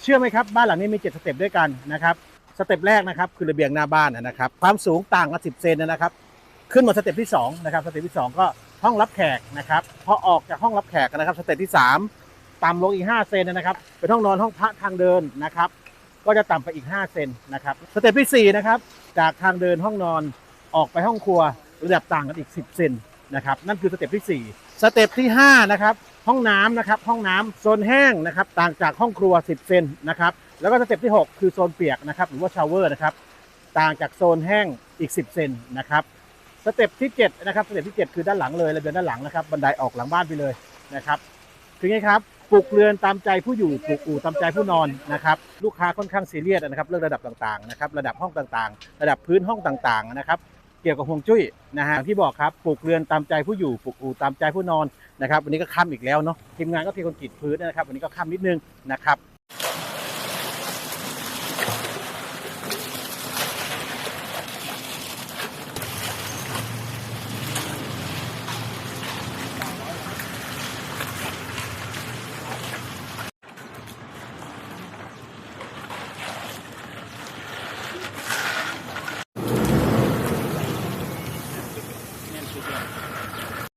เชื่อไหมครับบ้านหลังนี้มี7สเต็ปด้วยกันนะครับสเต็ปแรกนะครับคือระเบียงหน้าบ้านนะครับความสูงต่างกัน10เซนนะครับขึ้นมาสเต็ปที่2นะครับสเต็ปที่2ก็ห้องรับแขกนะครับพอออกจากห้องรับแขกนะครับสเต็ปที่3ต่ำลงอีก5เซนนะครับเป็นห้องนอนห้องพระทางเดินนะครับก็จะต่ำไปอีก5เซนนะครับสเต็ปที่4นะครับจากทางเดินห้องนอนออกไปห้องครัวระดับต่างกันอีก10เซนนะครับนั่นคือสเต็ปที่4สเต็ปที่5นะครับห้องน้ำนะครับห้องน้ำโซนแห้งนะครับต่างจากห้องครัว10เซนนะครับแล้วก็สเต็ปที่6คือโซนเปียกนะครับหรือว่าชาวเวอร์นะครับต่างจากโซนแห้งอีก10เซนนะครับสเต็ปที่7นะครับสเต็ปที่7คือด้านหลังเลยระเบียงด้านหลังนะครับบันไดออกหลังบ้านไปเลยนะครับคือไงครับปลูกเรือนตามใจผู้อยู่ปลูกอู่ตามใจผู้นอนนะครับลูกค้าค่อนข้างซีเรียสนะครับเรื่องระดับต่างๆนะครับระดับห้องต่างๆระดับพื้นห้องต่างๆนะครับเกี่ยวกับฮวงจุ้ยนะฮะที่บอกครับปลูกเรือนตามใจผู้อยู่ปลูกอู่ตามใจผู้นอนนะครับวันนี้ก็ค่ำอีกแล้วเนาะทีมงานก็เทคอนกรีตพื้นนะครับวันนี้ก็ค่ำนิดนึงนะครับ